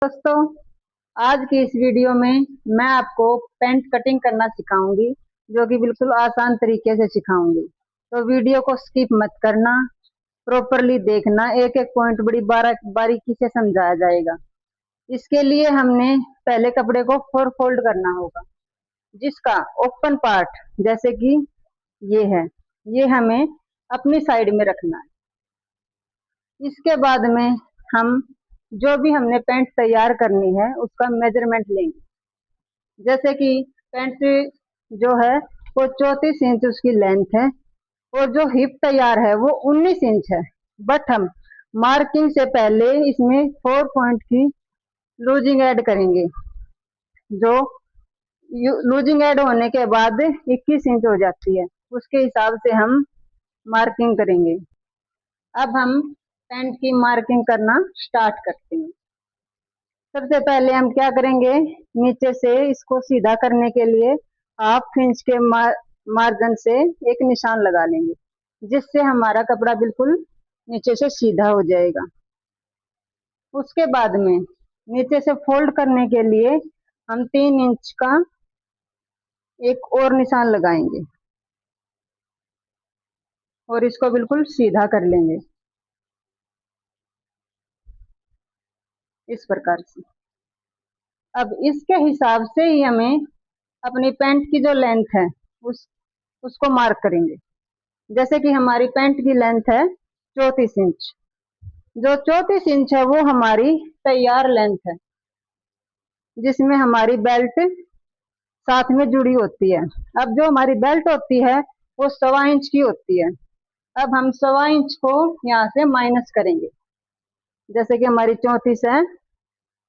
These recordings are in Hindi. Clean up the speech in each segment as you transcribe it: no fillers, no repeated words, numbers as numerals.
दोस्तों, आज की इस वीडियो में मैं आपको पैंट कटिंग करना सिखाऊंगी, जो कि बिल्कुल आसान तरीके से सिखाऊंगी। तो वीडियो को स्किप मत करना, प्रॉपरली देखना, एक एक पॉइंट बड़ी बारीकी से समझाया जाएगा। इसके लिए हमने पहले कपड़े को 4 फोल्ड करना होगा, जिसका ओपन पार्ट जैसे कि ये है, ये हमें अपनी साइड में रखना है। इसके बाद में हम जो भी हमने पैंट तैयार करनी है उसका मेजरमेंट लेंगे। जैसे कि पैंट जो है वो 34 इंच उसकी लेंथ है और जो हिप तैयार है वो 19 इंच है। बट हम मार्किंग से पहले इसमें 4 पॉइंट की लूजिंग ऐड करेंगे, जो लूजिंग ऐड होने के बाद 21 इंच हो जाती है। उसके हिसाब से हम मार्किंग करेंगे। अब हम पैंट की मार्किंग करना स्टार्ट करते हैं। सबसे पहले हम क्या करेंगे, नीचे से इसको सीधा करने के लिए 1/2 इंच के मार्जिन से एक निशान लगा लेंगे, जिससे हमारा कपड़ा बिल्कुल नीचे से सीधा हो जाएगा। उसके बाद में नीचे से फोल्ड करने के लिए हम 3 इंच का एक और निशान लगाएंगे और इसको बिल्कुल सीधा कर लेंगे इस प्रकार से। अब इसके हिसाब से ही हमें अपनी पैंट की जो लेंथ है उसको मार्क करेंगे। जैसे कि हमारी पैंट की लेंथ है 34 इंच। जो 34 इंच है वो हमारी तैयार लेंथ है, जिसमें हमारी बेल्ट साथ में जुड़ी होती है। अब जो हमारी बेल्ट होती है वो 1.25 इंच की होती है। अब हम 1.25 इंच को यहाँ से माइनस करेंगे। जैसे कि हमारी 34 है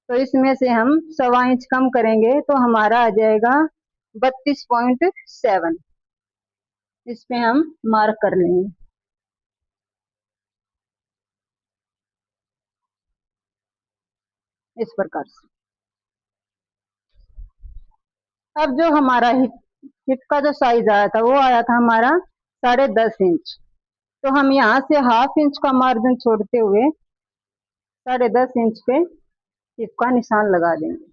तो इसमें से हम 1.25 इंच कम करेंगे तो हमारा आ जाएगा 32.7। इस पे हम मार्क कर लेंगे इस प्रकार से। अब जो हमारा हिप का जो साइज आया था वो आया था हमारा 10.5 इंच। तो हम यहाँ से 1/2 इंच का मार्जिन छोड़ते हुए 10.5 इंच पे हिप का निशान लगा देंगे।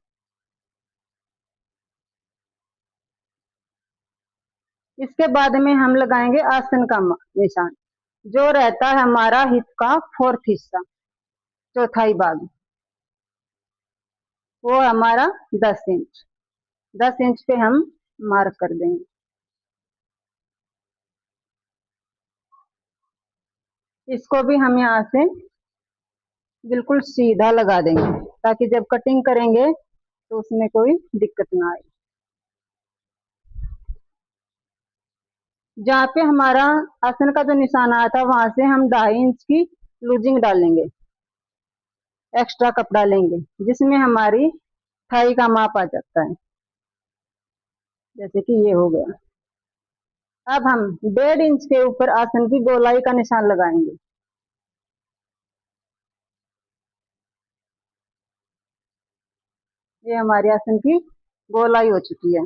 इसके बाद में हम लगाएंगे आसन का निशान, जो रहता है हमारा हिप का 4th हिस्सा, चौथाई भाग। वो हमारा 10 इंच। 10 इंच पे हम मार्क कर देंगे। इसको भी हम यहाँ से बिल्कुल सीधा लगा देंगे, ताकि जब कटिंग करेंगे तो उसमें कोई दिक्कत ना आए। जहाँ पे हमारा आसन का जो निशान आया था वहां से हम 2.5 इंच की लूजिंग डालेंगे, एक्स्ट्रा कपड़ा लेंगे, जिसमें हमारी थाई का माप आ जाता है। जैसे कि ये हो गया। अब हम 1.5 इंच के ऊपर आसन की गोलाई का निशान लगाएंगे। ये हमारी आसन की गोलाई हो चुकी है।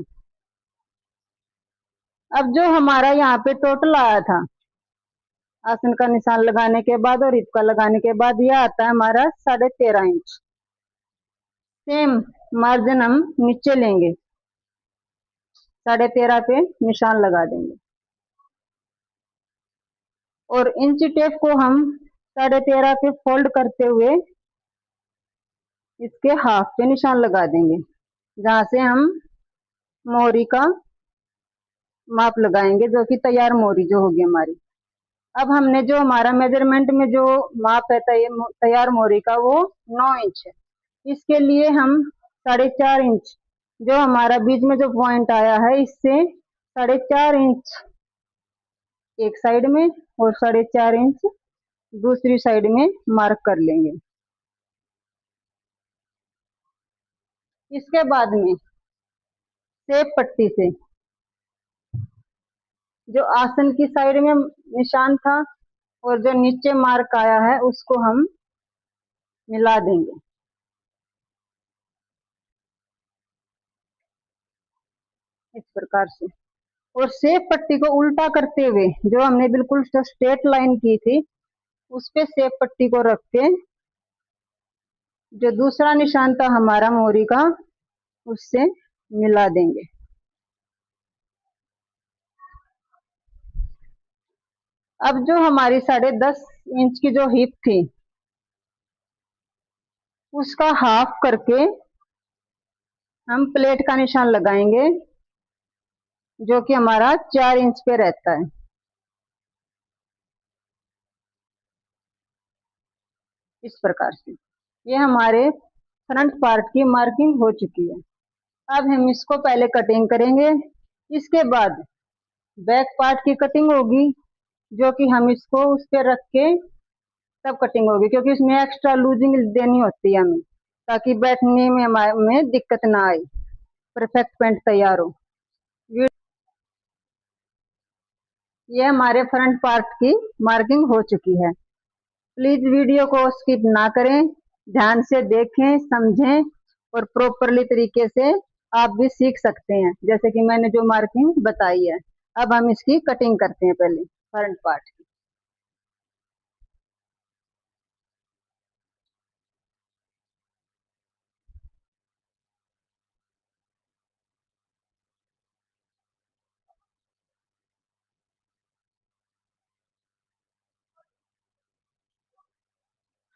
अब जो हमारा यहाँ पे टोटल आया था आसन का निशान लगाने के बाद और हिप का लगाने के बाद, यह आता है हमारा 13.5 इंच। सेम मार्जिन हम नीचे लेंगे, 13.5 पे निशान लगा देंगे और इंच टेप को हम 13.5 पे फोल्ड करते हुए इसके हाफ पे निशान लगा देंगे, जहां से हम मोहरी का माप लगाएंगे, जो कि तैयार मोहरी जो होगी हमारी। अब हमने जो हमारा मेजरमेंट में जो माप है तैयार मोहरी का, वो 9 इंच है। इसके लिए हम 4.5 इंच, जो हमारा बीच में जो पॉइंट आया है, इससे 4.5 इंच एक साइड में और 4.5 इंच दूसरी साइड में मार्क कर लेंगे। इसके बाद में सेब पट्टी से जो आसन की साइड में निशान था और जो नीचे मार्क आया है उसको हम मिला देंगे इस प्रकार से। और सेब पट्टी को उल्टा करते हुए, जो हमने बिल्कुल स्ट्रेट लाइन की थी, उस पे सेब पट्टी को रख के जो दूसरा निशान था हमारा मोरी का, उससे मिला देंगे। अब जो हमारी 10.5 इंच की जो हिप थी, उसका हाफ करके हम प्लेट का निशान लगाएंगे, जो कि हमारा 4 इंच पे रहता है। इस प्रकार से ये हमारे फ्रंट पार्ट की मार्किंग हो चुकी है। अब हम इसको पहले कटिंग करेंगे, इसके बाद बैक पार्ट की कटिंग होगी, जो कि हम इसको उस पर रख के तब कटिंग होगी, क्योंकि इसमें एक्स्ट्रा लूजिंग देनी होती है हमें, ताकि बैठने में हमें दिक्कत ना आए, परफेक्ट पेंट तैयार हो। ये हमारे फ्रंट पार्ट की मार्किंग हो चुकी है। प्लीज वीडियो को स्किप ना करें, ध्यान से देखें, समझें और प्रॉपरली तरीके से आप भी सीख सकते हैं, जैसे कि मैंने जो मार्किंग बताई है। अब हम इसकी कटिंग करते हैं पहले फ्रंट पार्ट की।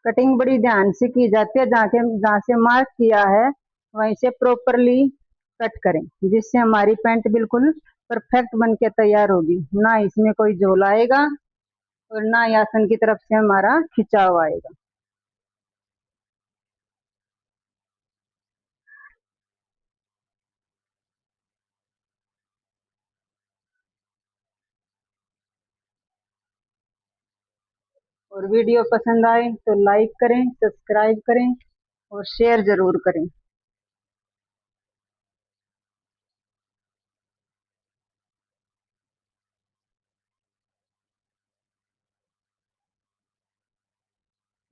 कटिंग बड़ी ध्यान से की जाती है, जहाँ से मार्क किया है वहीं से प्रॉपरली कट करें, जिससे हमारी पैंट बिल्कुल परफेक्ट बन के तैयार होगी, ना इसमें कोई झोल आएगा और ना ही आसन की तरफ से हमारा खिंचाव आएगा। और वीडियो पसंद आए तो लाइक करें, सब्सक्राइब करें और शेयर जरूर करें।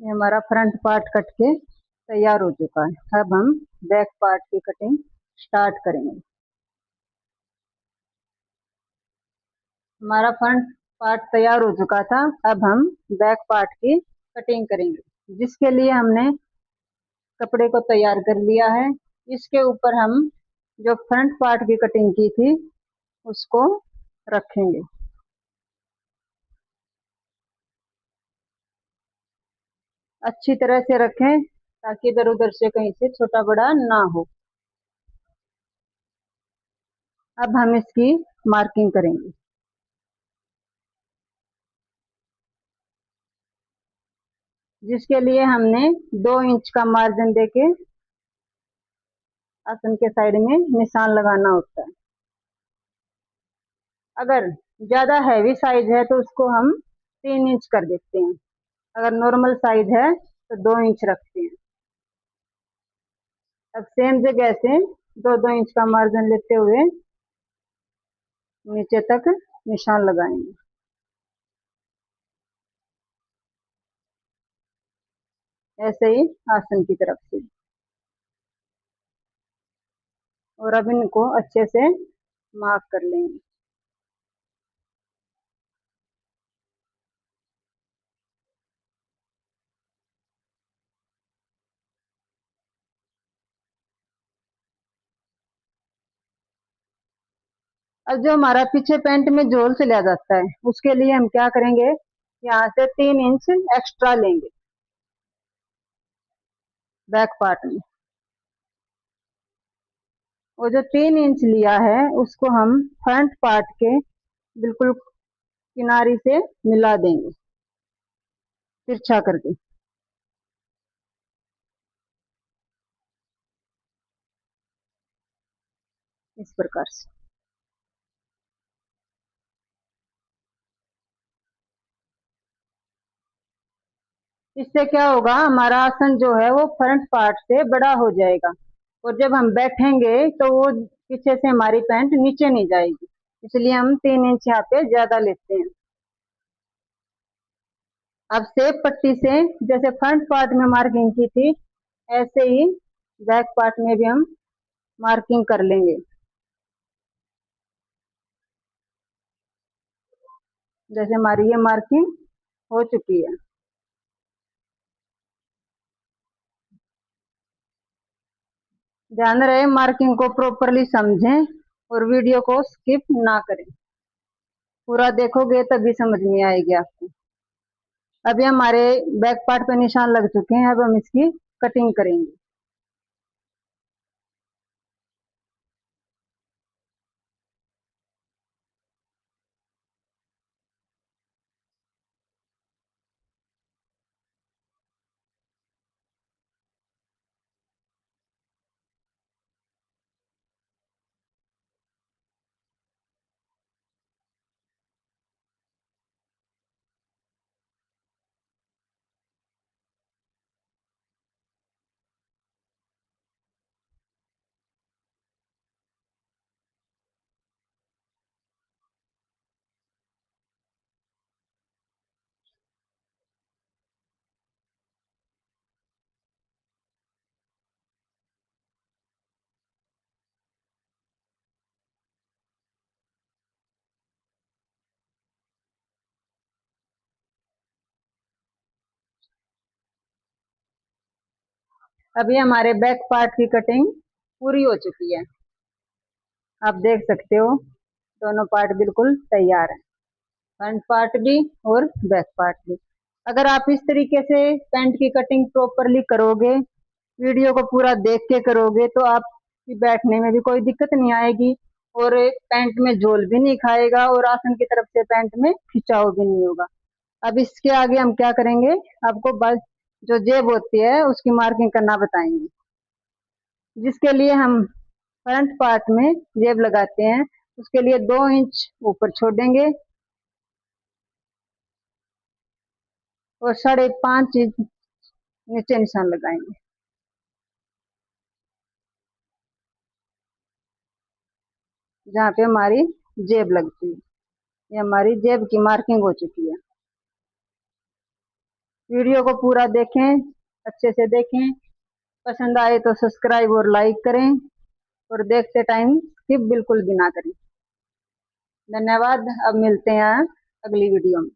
ये हमारा फ्रंट पार्ट कट के तैयार हो चुका है। अब हम बैक पार्ट की कटिंग स्टार्ट करेंगे। हमारा फ्रंट पार्ट तैयार हो चुका था, अब हम बैक पार्ट की कटिंग करेंगे, जिसके लिए हमने कपड़े को तैयार कर लिया है। इसके ऊपर हम जो फ्रंट पार्ट की कटिंग की थी उसको रखेंगे। अच्छी तरह से रखें, ताकि इधर उधर से कहीं से छोटा बड़ा ना हो। अब हम इसकी मार्किंग करेंगे, जिसके लिए हमने 2 इंच का मार्जिन देके आसन के साइड में निशान लगाना होता है। अगर ज्यादा हैवी साइज है तो उसको हम 3 इंच कर देते हैं, अगर नॉर्मल साइज है तो 2 इंच रखते हैं। अब सेम जगह से 2-2 इंच का मार्जिन लेते हुए नीचे तक निशान लगाएंगे, ऐसे ही आसन की तरफ से। और अब इनको अच्छे से मार्क कर लेंगे। अब जो हमारा पीछे पैंट में झोल चला जाता है, उसके लिए हम क्या करेंगे, यहाँ से 3 इंच एक्स्ट्रा लेंगे बैक पार्ट में। वो जो 3 इंच लिया है उसको हम फ्रंट पार्ट के बिल्कुल किनारी से मिला देंगे, तिरछा करके। इस प्रकार से इससे क्या होगा, हमारा आसन जो है वो फ्रंट पार्ट से बड़ा हो जाएगा, और जब हम बैठेंगे तो वो पीछे से हमारी पैंट नीचे नहीं जाएगी, इसलिए हम 3 इंच यहाँ पे ज्यादा लेते हैं। अब सेप पट्टी से जैसे फ्रंट पार्ट में मार्किंग की थी, ऐसे ही बैक पार्ट में भी हम मार्किंग कर लेंगे, जैसे हमारी ये मार्किंग हो चुकी है। ध्यान रहे मार्किंग को प्रॉपरली समझें और वीडियो को स्किप ना करें। पूरा देखोगे तभी समझ में आएगी आपको। अभी हमारे बैक पार्ट पे निशान लग चुके हैं, अब हम इसकी कटिंग करेंगे। अभी हमारे बैक पार्ट की कटिंग पूरी हो चुकी है। आप देख सकते हो दोनों पार्ट बिल्कुल तैयार है, फ्रंट पार्ट भी और बैक पार्ट भी। अगर आप इस तरीके से पैंट की कटिंग प्रॉपरली करोगे, वीडियो को पूरा देख के करोगे, तो आपकी बैठने में भी कोई दिक्कत नहीं आएगी और पैंट में झोल भी नहीं खाएगा और आसन की तरफ से पैंट में खिंचाव भी नहीं होगा। अब इसके आगे हम क्या करेंगे, आपको बस जो जेब होती है उसकी मार्किंग करना बताएंगे, जिसके लिए हम फ्रंट पार्ट में जेब लगाते हैं। उसके लिए 2 इंच ऊपर छोड़ेंगे और 5.5 इंच नीचे निशान लगाएंगे, जहाँ पे हमारी जेब लगती है। ये हमारी जेब की मार्किंग हो चुकी है। वीडियो को पूरा देखें, अच्छे से देखें। पसंद आए तो सब्सक्राइब और लाइक करें और देखते टाइम स्किप बिल्कुल भी ना करें। धन्यवाद। अब मिलते हैं अगली वीडियो में।